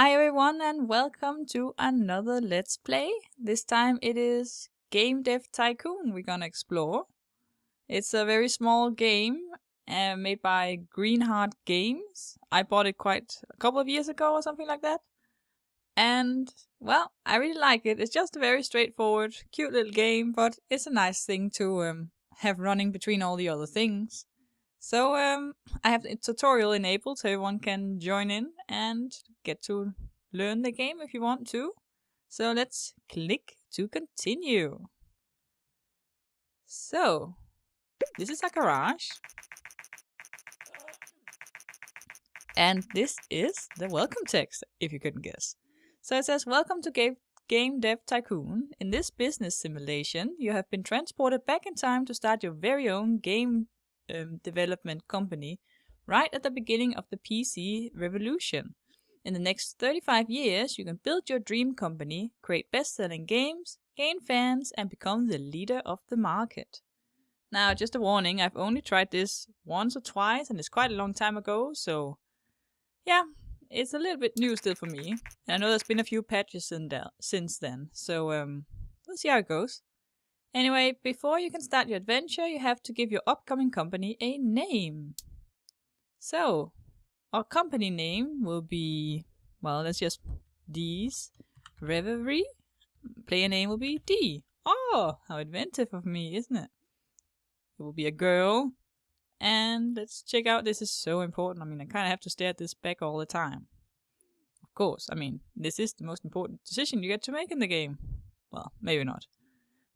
Hi everyone and welcome to another Let's Play. This time it is Game Dev Tycoon we're gonna explore. It's a very small game made by Greenheart Games. I bought it quite a couple of years ago or something like that. And, well, I really like it. It's just a very straightforward, cute little game, but it's a nice thing to have running between all the other things. So I have the tutorial enabled so everyone can join in and get to learn the game if you want to. So let's click to continue. So, this is a garage. And this is the welcome text, if you couldn't guess. So it says, "Welcome to Game Dev Tycoon. In this business simulation, you have been transported back in time to start your very own game development company right at the beginning of the PC revolution. In the next 35 years, you can build your dream company, create best-selling games, gain fans, and become the leader of the market." Now, just a warning, I've only tried this once or twice, and it's quite a long time ago, so yeah, it's a little bit new still for me. And I know there's been a few patches since then, so we'll see how it goes. Anyway, before you can start your adventure, you have to give your upcoming company a name. So, our company name will be, well, let's just D's Reverie. Player name will be D. Oh, how inventive of me, isn't it? It will be a girl. And let's check out, this is so important. I mean, I kind of have to stare at this back all the time. Of course, I mean, this is the most important decision you get to make in the game. Well, maybe not.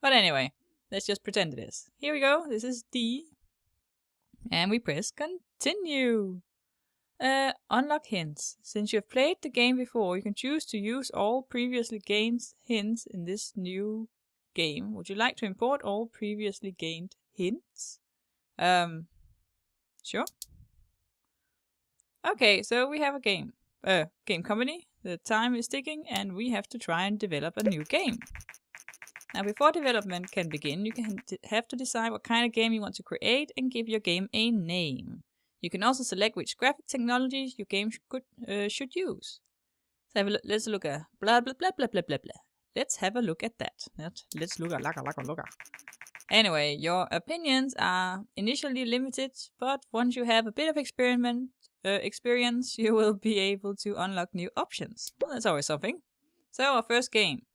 But anyway, let's just pretend it is. Here we go, this is D. And we press continue. Unlock hints. Since you have played the game before, you can choose to use all previously gained hints in this new game. Would you like to import all previously gained hints? Sure. Okay, so we have a game company. The time is ticking and we have to try and develop a new game. Now, before development can begin, you have to decide what kind of game you want to create and give your game a name. You can also select which graphic technologies your game should use. So let's look at blah blah blah blah blah blah blah. Let's have a look at that. Let's look at. Anyway, your opinions are initially limited, but once you have a bit of experience, you will be able to unlock new options. Well, that's always something. So, our first game.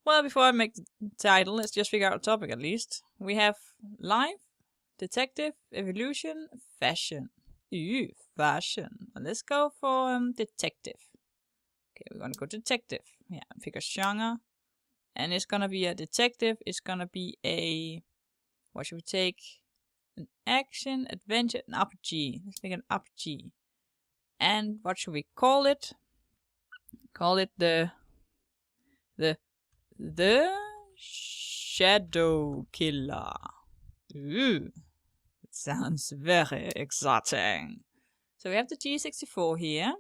Well, before I make the title, let's just figure out a topic at least. We have life, detective, evolution, fashion. Ooh, fashion. Well, let's go for detective. Okay, we're gonna go detective. Yeah, pick a genre. And it's gonna be a detective. It's gonna be a... what should we take? An action, adventure, an RPG. Let's make an RPG. And what should we call it? Call it the Shadow Killer. Ooh, it sounds very exciting. So we have the G64 here.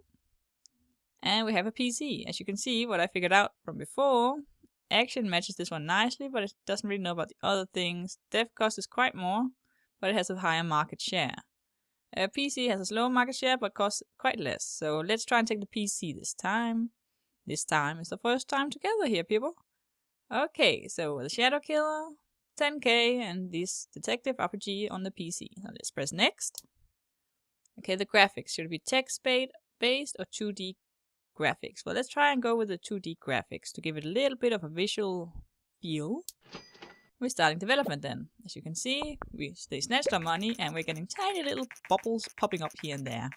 And we have a PC. As you can see, what I figured out from before, action matches this one nicely, but it doesn't really know about the other things. Dev cost is quite more, but it has a higher market share. PC has a low market share, but costs quite less. So let's try and take the PC this time. This time is the first time together here, people. Okay, so the Shadow Killer, 10k, and this Detective RPG on the PC. Now let's press next. Okay, the graphics. Should it be text-based or 2D graphics? Well, let's try and go with the 2D graphics to give it a little bit of a visual feel. We're starting development then. As you can see, they snatched our money and we're getting tiny little bubbles popping up here and there.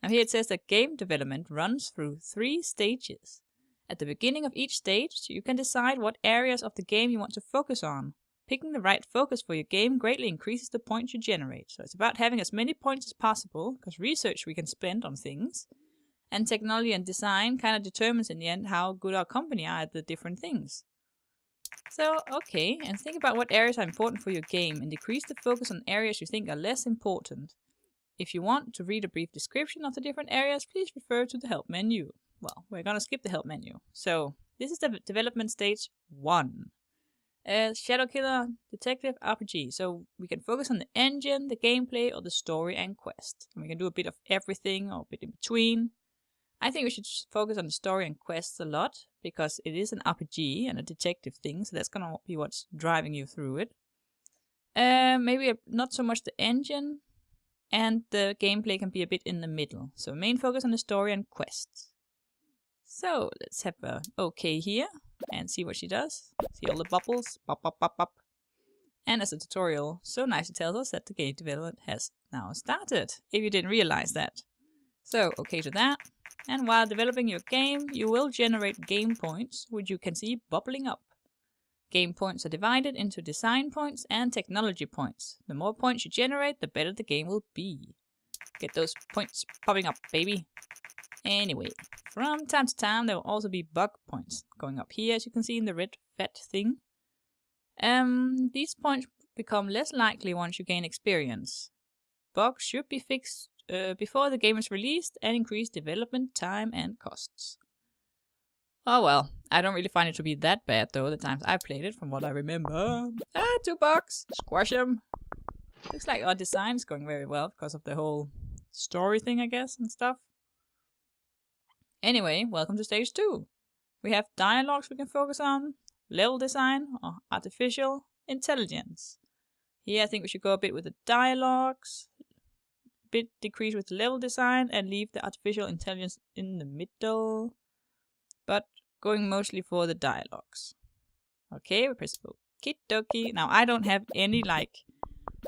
Now here it says that game development runs through 3 stages. At the beginning of each stage, you can decide what areas of the game you want to focus on. Picking the right focus for your game greatly increases the points you generate. So it's about having as many points as possible, because research we can spend on things. And technology and design kind of determines in the end how good our company are at the different things. So, okay, and think about what areas are important for your game and decrease the focus on areas you think are less important. If you want to read a brief description of the different areas, please refer to the help menu. Well, we're gonna skip the help menu. So, this is the development stage 1. Shadow Killer Detective RPG. So we can focus on the engine, the gameplay, or the story and quest. And we can do a bit of everything or a bit in between. I think we should focus on the story and quests a lot, because it is an RPG and a detective thing, so that's gonna be what's driving you through it. Maybe not so much the engine, and the gameplay can be a bit in the middle. So main focus on the story and quests. So let's have a OK here and see what she does. See all the bubbles, pop, pop, pop, pop. And as a tutorial so nicely tells us that the game development has now started, if you didn't realize that. So OK to that. And while developing your game, you will generate game points, which you can see bubbling up. Game points are divided into design points and technology points. The more points you generate, the better the game will be. Get those points popping up, baby. Anyway, from time to time there will also be bug points going up here, as you can see in the red fat thing. These points become less likely once you gain experience. Bugs should be fixed before the game is released and increase development time and costs. Oh well, I don't really find it to be that bad though, the times I've played it, from what I remember. 2 bugs! Squash them! Looks like our design's going very well because of the whole story thing, I guess, and stuff. Anyway, welcome to stage 2. We have dialogues we can focus on, level design, or artificial intelligence. Here I think we should go a bit with the dialogues, a bit decrease with the level design, and leave the artificial intelligence in the middle. But going mostly for the dialogues. Okay, we press okie dokie. Now I don't have any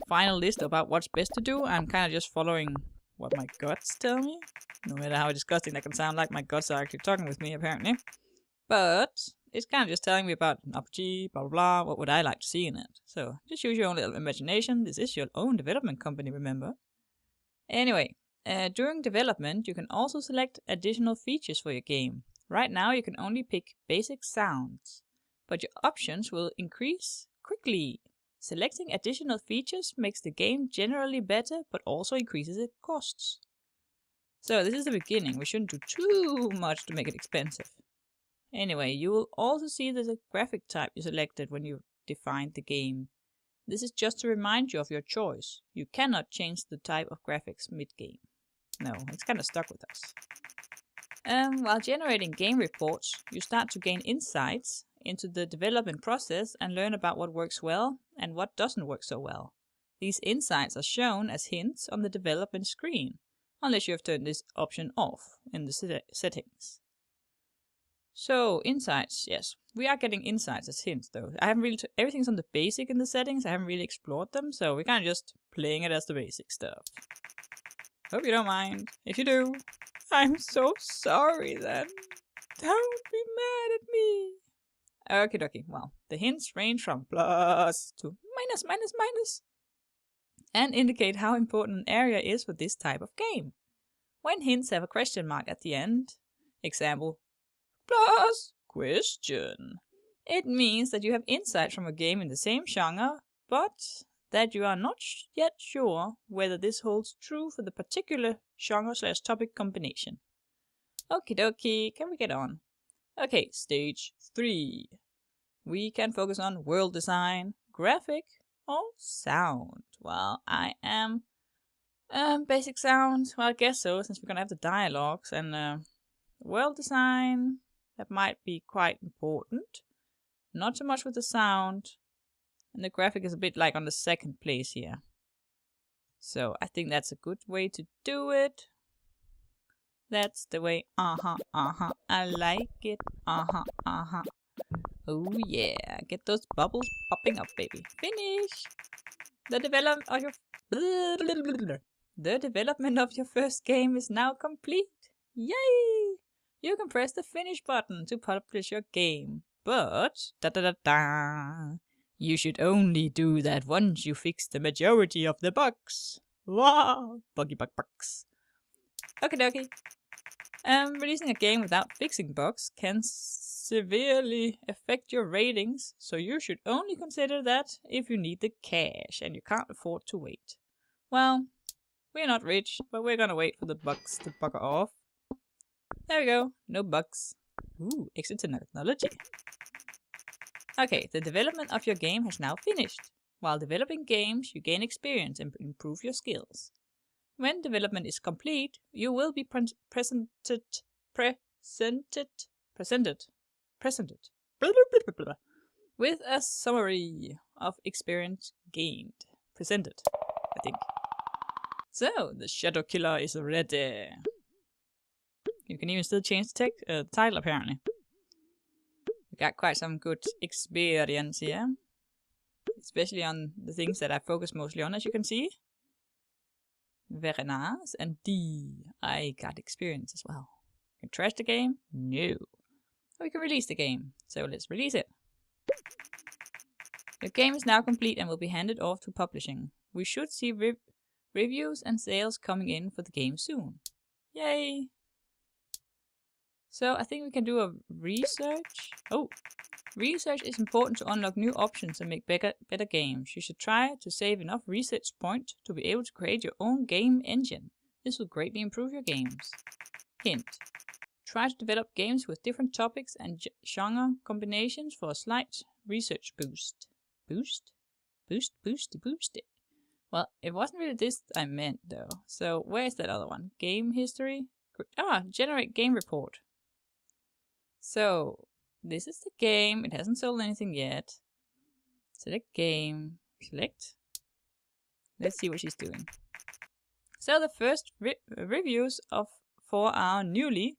final list about what's best to do. I'm kind of just following what my guts tell me. No matter how disgusting that can sound, like my guts are actually talking with me apparently. But it's kind of just telling me about an RPG, blah blah blah, what would I like to see in it. So just use your own little imagination. This is your own development company, remember. Anyway, during development you can also select additional features for your game. Right now you can only pick basic sounds, but your options will increase quickly. Selecting additional features makes the game generally better, but also increases its costs. So this is the beginning. We shouldn't do too much to make it expensive. Anyway, you will also see the graphic type you selected when you defined the game. This is just to remind you of your choice. You cannot change the type of graphics mid-game. No, it's kind of stuck with us. While generating game reports, you start to gain insights into the development process and learn about what works well and what doesn't work so well. These insights are shown as hints on the development screen, unless you have turned this option off in the settings. So, insights, yes. We are getting insights as hints though. I haven't really, everything's on the basic in the settings, I haven't really explored them, so we're kind of just playing it as the basic stuff. Hope you don't mind. If you do, I'm so sorry then. Don't be mad at me. Okie dokie. Well, the hints range from plus to minus, minus, minus, and indicate how important an area is for this type of game. When hints have a question mark at the end, example, plus question, it means that you have insight from a game in the same genre, but that you are not yet sure whether this holds true for the particular genre/topic combination. Okie dokie, can we get on? Okay, stage 3. We can focus on world design, graphic, or sound. Well, I am basic sound. Well, I guess so, since we're gonna have the dialogues, and world design, that might be quite important. Not so much with the sound. And the graphic is a bit like on the second place here. So I think that's a good way to do it. That's the way. I like it. Oh yeah. Get those bubbles popping up, baby. Finish. The development of your first game is now complete. Yay! You can press the finish button to publish your game. But you should only do that once you fix the majority of the bugs. Wow! Buggy bugs. Okie dokie. Releasing a game without fixing bugs can severely affect your ratings, so you should only consider that if you need the cash and you can't afford to wait. Well, we're not rich, but we're gonna wait for the bugs to bugger off. There we go, no bugs. Ooh, exit technology. Okay, the development of your game has now finished. While developing games, you gain experience and improve your skills. When development is complete, you will be presented presented with a summary of experience gained. Presented, I think. So, the Shadow Killer is ready. You can even still change the title, apparently. We got quite some good experience here. Especially on the things that I focus mostly on, as you can see. Very nice. And I got experience as well. Can trash the game? No. We can release the game. So let's release it. Your game is now complete and will be handed off to publishing. We should see reviews and sales coming in for the game soon. Yay! So I think we can do a research. Oh! Research is important to unlock new options and make better games. You should try to save enough research points to be able to create your own game engine. This will greatly improve your games. Hint. Try to develop games with different topics and genre combinations for a slight research boost. Boost? Boost. Well, it wasn't really this I meant though. So where's that other one? Game history? Generate game report. So this is the game. It hasn't sold anything yet. Select game. Select. Let's see what she's doing. So the first reviews for our newly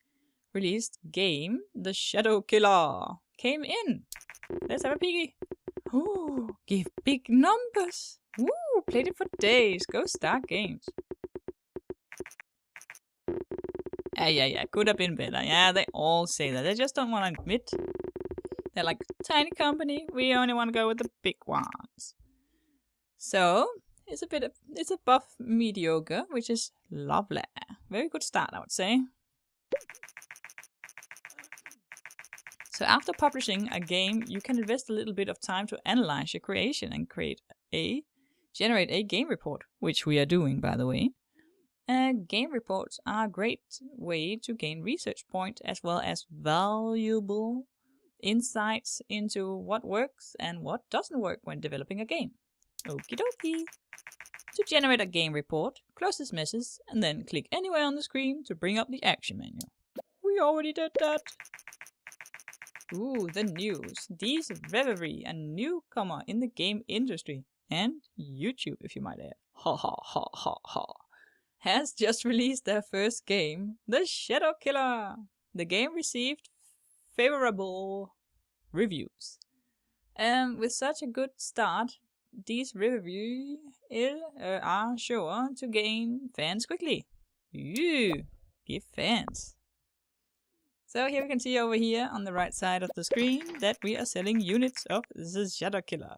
released game, The Shadow Killer, came in. Let's have a peeky. Ooh, give big numbers. Woo, played it for days. Go start games. Yeah, could have been better. Yeah, they all say that. They just don't want to admit. They're like, tiny company, we only want to go with the big ones. So, it's above mediocre, which is lovely. Very good start, I would say. So after publishing a game, you can invest a little bit of time to analyze your creation and generate a game report, which we are doing, by the way. Game reports are a great way to gain research points as well as valuable insights into what works and what doesn't work when developing a game. Okie dokie. To generate a game report, close this message and then click anywhere on the screen to bring up the action menu. We already did that. Ooh, the news. Dee's Reverie, a newcomer in the game industry and YouTube, if you might add. Ha ha ha ha ha. Has just released their first game, The Shadow Killer. The game received favorable reviews. With such a good start, these reviews are sure to gain fans quickly. Give fans. So here we can see over here on the right side of the screen that we are selling units of The Shadow Killer.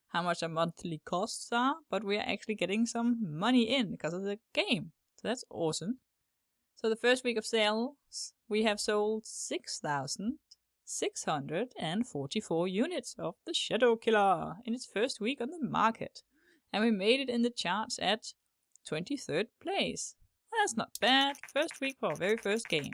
How much our monthly costs are, but we are actually getting some money in because of the game. So that's awesome. So the first week of sales, we have sold 6,644 units of The Shadow Killer in its first week on the market. And we made it in the charts at 23rd place. That's not bad. First week for our very first game.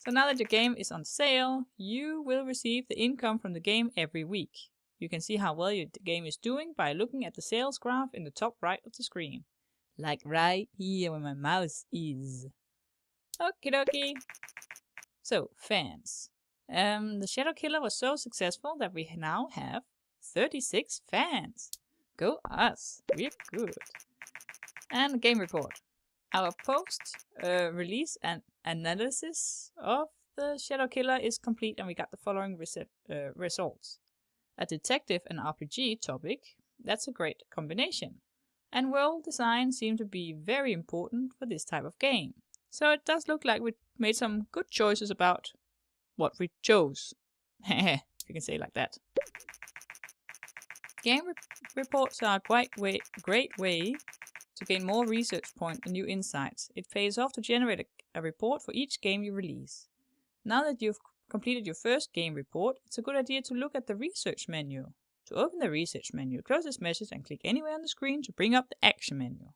So now that your game is on sale, you will receive the income from the game every week. You can see how well your game is doing by looking at the sales graph in the top right of the screen. Like right here where my mouse is. Okie dokie. So, fans. The Shadow Killer was so successful that we now have 36 fans. Go us. We're good. And game report. Our post-release and analysis of the Shadow Killer is complete and we got the following results. A detective and RPG topic, that's a great combination. And world design seemed to be very important for this type of game. So it does look like we made some good choices about what we chose. If you can say it like that. Game reports are a great way to gain more research points and new insights. It pays off to generate a report for each game you release. Now that you've completed your first game report, it's a good idea to look at the research menu. To open the research menu, close this message and click anywhere on the screen to bring up the action menu.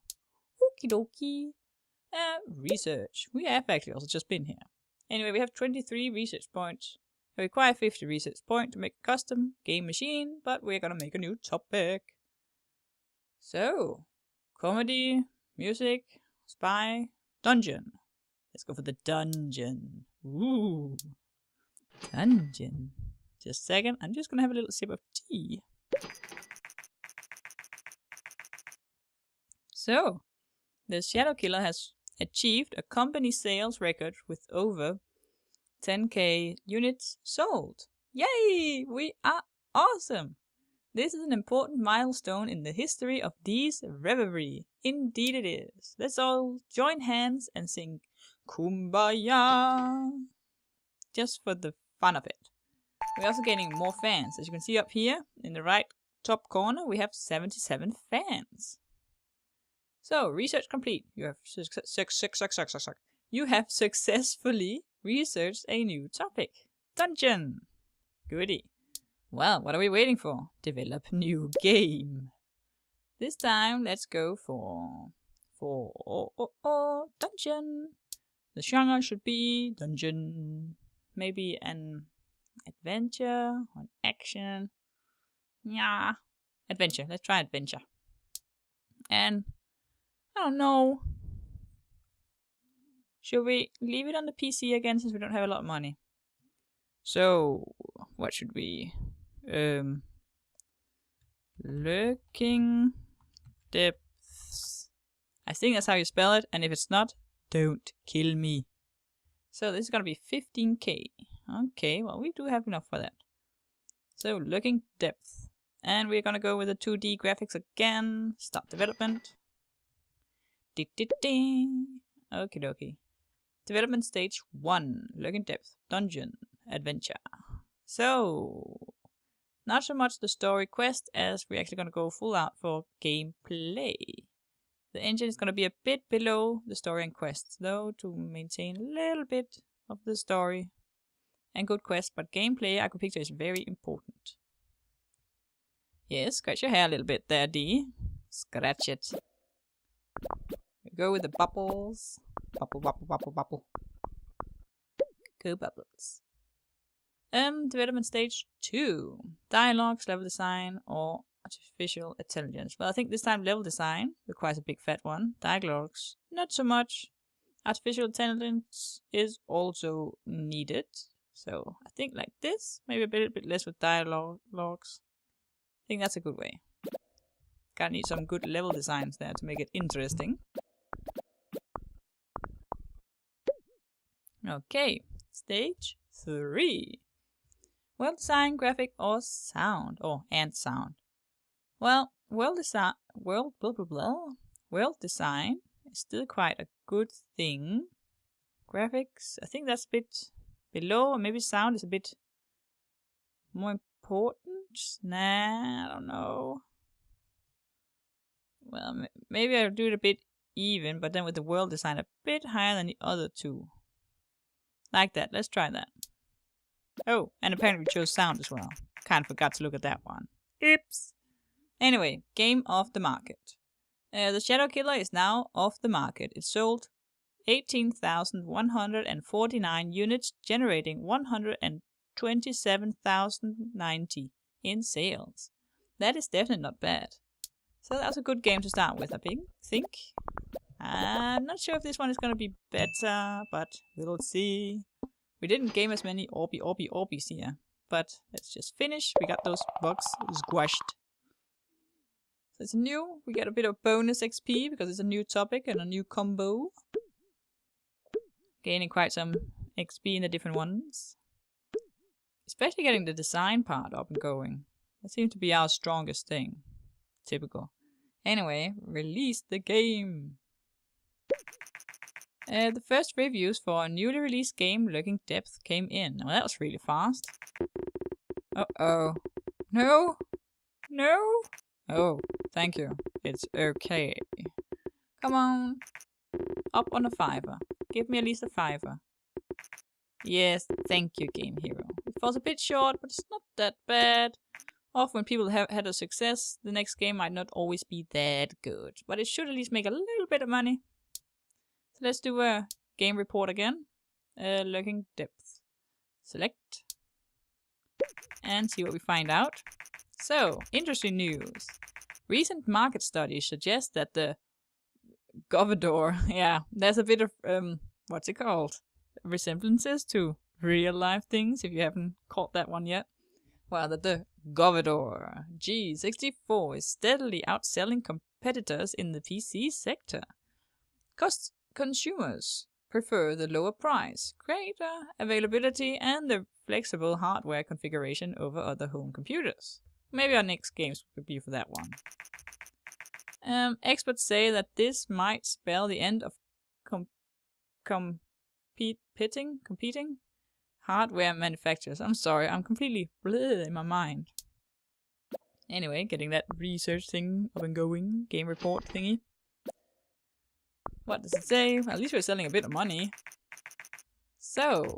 Okie dokie. Research. We have actually also just been here. Anyway, we have 23 research points. We require 50 research points to make a custom game machine, but we're gonna make a new topic. So, comedy, music, spy, dungeon. Let's go for the dungeon. Ooh. Dungeon. Just a second. I'm just gonna have a little sip of tea. So, the Shadow Killer has achieved a company sales record with over 10k units sold. Yay! We are awesome! This is an important milestone in the history of Dee's Revelry. Indeed it is. Let's all join hands and sing Kumbaya! Just for the fun of it. We're also getting more fans. As you can see up here, in the right top corner, we have 77 fans. So, research complete. You have successfully researched a new topic. Dungeon! Goody. Well, what are we waiting for? Develop new game. This time, let's go for dungeon. The genre should be dungeon. Maybe an adventure or an action. Yeah, adventure. Let's try adventure. And I don't know. Should we leave it on the PC again since we don't have a lot of money? So, what should we? Lurking depths. I think that's how you spell it, and if it's not, don't kill me. So this is gonna be 15k. Okay, well we do have enough for that. So lurking depth. And we're gonna go with the 2D graphics again. Start development. Okie dokie. Development stage 1. Lurking depth. Dungeon. Adventure. So, not so much the story quest as we're actually going to go full out for gameplay. The engine is going to be a bit below the story and quests, though, to maintain a little bit of the story and good quests, but gameplay, I could picture, is very important. Yes, scratch your hair a little bit there, D. Scratch it. Go with the bubbles. Bubble, bubble, bubble, bubble. Go bubbles. Development stage 2. Dialogues, level design, or artificial intelligence. Well, I think this time level design requires a big fat one. Dialogues, not so much. Artificial intelligence is also needed. So I think like this, maybe a bit less with dialogues. I think that's a good way. Gotta need some good level designs there to make it interesting. Okay, stage 3. World design, graphic, or sound, and sound. Well, world design is still quite a good thing. Graphics, I think that's a bit below, or maybe sound is a bit more important. Nah, I don't know. Well, maybe I'll do it a bit even, but then with the world design a bit higher than the other two. Like that. Let's try that. Oh, and apparently we chose sound as well. Kind of forgot to look at that one. Oops. Anyway, game off the market. The Shadow Killer is now off the market. It sold 18,149 units, generating 127,090 in sales. That is definitely not bad. So that's a good game to start with, I think. I'm not sure if this one is going to be better, but we'll see. We didn't game as many Orbies here, but let's just finish. We got those bugs squashed. So it's new. We get a bit of bonus XP because it's a new topic and a new combo. Gaining quite some XP in the different ones. Especially getting the design part up and going. That seems to be our strongest thing. Typical. Anyway, release the game. The first reviews for a newly released game, Lurking Depth, came in. Well, that was really fast. Uh-oh. No! No! Oh, thank you. It's okay. Come on. Up on a 5er. Give me at least a 5er. Yes, thank you, Game Hero. It falls a bit short, but it's not that bad. Often when people have had a success, the next game might not always be that good. But it should at least make a little bit of money. So let's do a game report again. Lurking Depth. Select. And see what we find out. So, interesting news. Recent market studies suggest that the Governor, yeah, there's a bit of, what's it called? resemblances to real life things, if you haven't caught that one yet. Well, that the Govidor G64 is steadily outselling competitors in the PC sector. Consumers prefer the lower price, greater availability, and the flexible hardware configuration over other home computers. Maybe our next games could be for that one. Experts say that this might spell the end of competing hardware manufacturers. I'm sorry, I'm completely bleh in my mind. Anyway, getting that research thing up and going, game report thingy. What does it say? Well, at least we're selling a bit of money. So,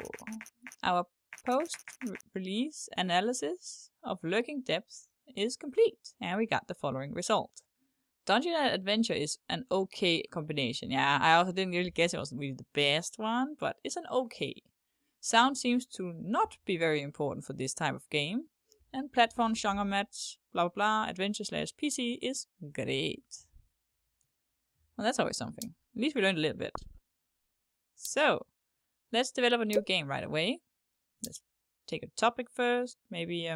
our post-release analysis of Lurking Depths is complete, and we got the following result. Dungeon and Adventure is an okay combination. Yeah, I also didn't really guess it wasn't really the best one, but it's an okay. Sound seems to not be very important for this type of game, and platform genre match, blah blah blah, adventure/PC is great. Well, that's always something. At least we learned a little bit. So, let's develop a new game right away. Let's take a topic first. Maybe,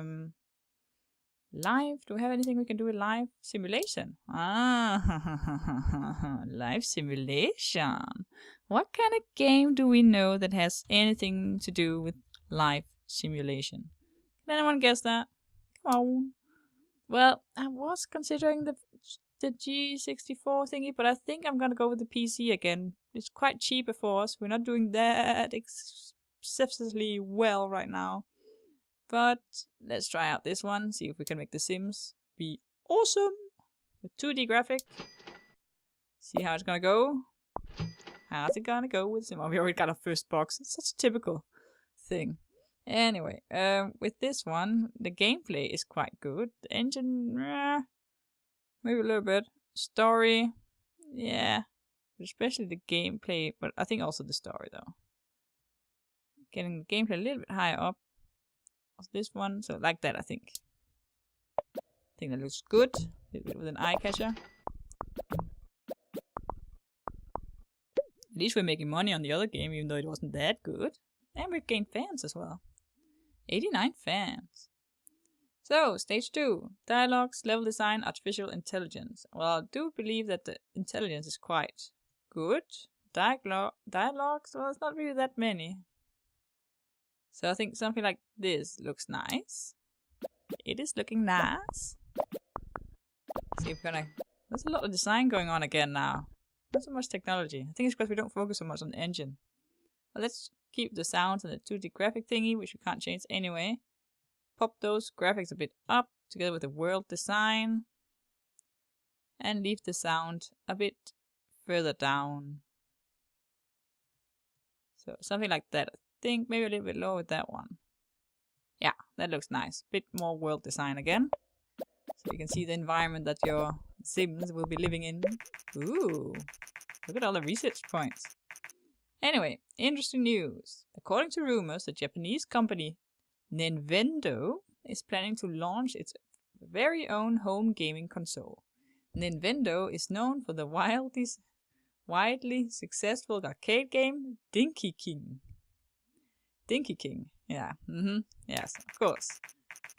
live? Do we have anything we can do with live? Simulation. Ah, live simulation. What kind of game do we know that has anything to do with live simulation? Can anyone guess that? Come on. Well, I was considering the G64 thingy, but I think I'm gonna go with the PC again. It's quite cheaper for us. We're not doing that excessively well right now. But let's try out this one, see if we can make The Sims be awesome with 2D graphic. See how it's gonna go. How's it gonna go with Sim? Oh, we already got our first box. It's such a typical thing. Anyway, with this one, the gameplay is quite good. The engine, maybe a little bit. Story, yeah. Especially the gameplay, but I think also the story though. Getting the gameplay a little bit higher up. This one, so like that, I think that looks good. A little bit with an eye catcher. At least we're making money on the other game, even though it wasn't that good. And we've gained fans as well. 89 fans. So, stage 2. Dialogues, level design, artificial intelligence. Well, I do believe that the intelligence is quite good. Dialogues, well, it's not really that many. So I think something like this looks nice. It is looking nice. See if we're gonna... There's a lot of design going on again now. Not so much technology. I think it's because we don't focus so much on the engine. Well, let's keep the sounds and the 2D graphic thingy, which we can't change anyway. Pop those graphics a bit up, together with the world design. And leave the sound a bit further down. So something like that. I think maybe a little bit lower with that one. Yeah, that looks nice. Bit more world design again. So you can see the environment that your Sims will be living in. Ooh, look at all the research points. Anyway, interesting news. According to rumors, the Japanese company Nintendo is planning to launch its very own home gaming console. Nintendo is known for the widely successful arcade game Dinky King. Dinky King, yeah, yes, of course.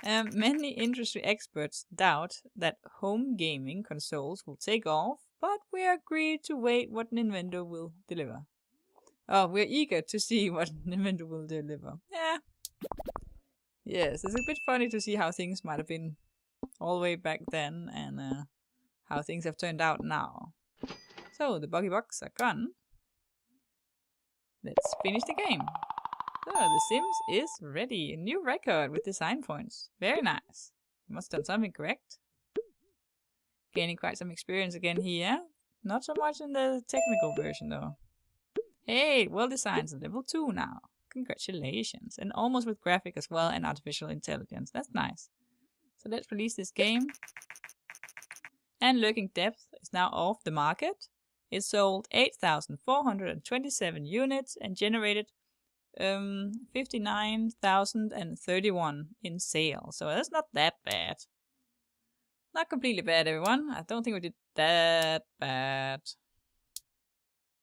Many industry experts doubt that home gaming consoles will take off, but we agreed to wait what Nintendo will deliver. Oh, we're eager to see what Nintendo will deliver. Yeah. Yes, it's a bit funny to see how things might have been all the way back then and how things have turned out now. So, the buggy bugs are gone. Let's finish the game. So, The Sims is ready. A new record with design points. Very nice. Must have done something correct. Gaining quite some experience again here. Not so much in the technical version though. Hey, well designed, level 2 now. Congratulations. And almost with graphic as well and artificial intelligence. That's nice. So let's release this game. And Lurking Depths is now off the market. It sold 8,427 units and generated 59,031 in sales. So that's not that bad. Not completely bad, everyone. I don't think we did that bad.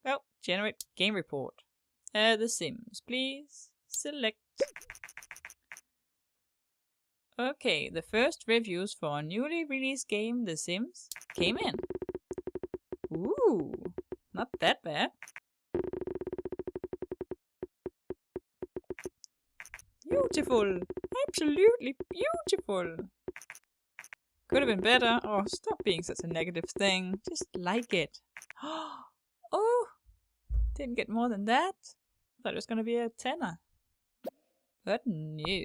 Well, generate game report. The Sims, please. Select. Okay, the first reviews for a newly released game, The Sims, came in. Ooh, not that bad. Beautiful! Absolutely beautiful! Could have been better. Oh, stop being such a negative thing. Just like it. Oh! Didn't get more than that. Thought it was gonna be a 10er. But no.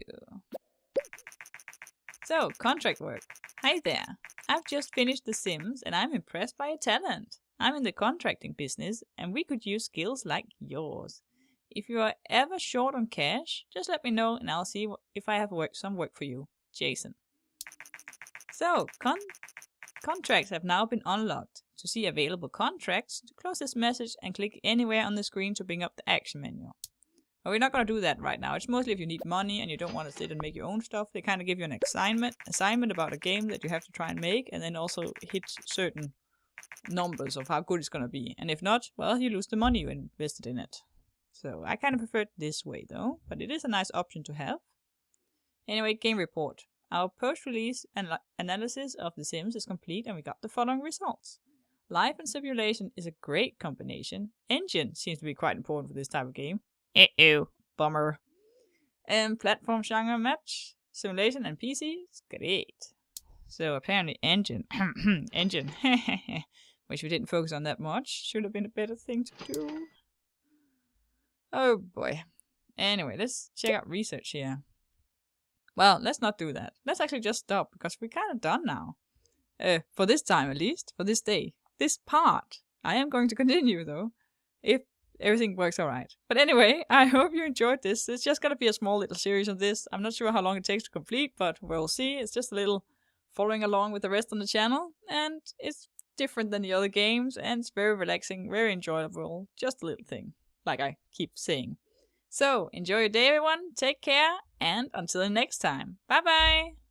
So, contract work. Hi there. I've just finished The Sims and I'm impressed by your talent. I'm in the contracting business and we could use skills like yours. If you are ever short on cash, just let me know and I'll see if I have some work for you. Jason. So, contracts have now been unlocked. To see available contracts, to close this message and click anywhere on the screen to bring up the action menu. But we're not going to do that right now. It's mostly if you need money and you don't want to sit and make your own stuff. They kind of give you an assignment about a game that you have to try and make, and then also hit certain numbers of how good it's going to be. And if not, well, you lose the money you invested in it. So I kind of prefer it this way though, but it is a nice option to have. Anyway, game report. Our post-release analysis of The Sims is complete and we got the following results. Life and simulation is a great combination. Engine seems to be quite important for this type of game. Bummer. Platform genre match, simulation and PC is great. So apparently engine. Engine. Wish we didn't focus on that much. Should have been a better thing to do. Oh boy. Anyway, let's check out research here. Well, let's not do that. Let's actually just stop because we're kind of done now. For this time at least. For this day. This part. I am going to continue though. If everything works alright. But anyway, I hope you enjoyed this. It's just gonna be a small little series of this. I'm not sure how long it takes to complete, but we'll see. It's just a little following along with the rest on the channel. And it's different than the other games. And it's very relaxing, very enjoyable. Just a little thing. Like I keep saying. So, enjoy your day everyone, take care, and until next time, bye bye!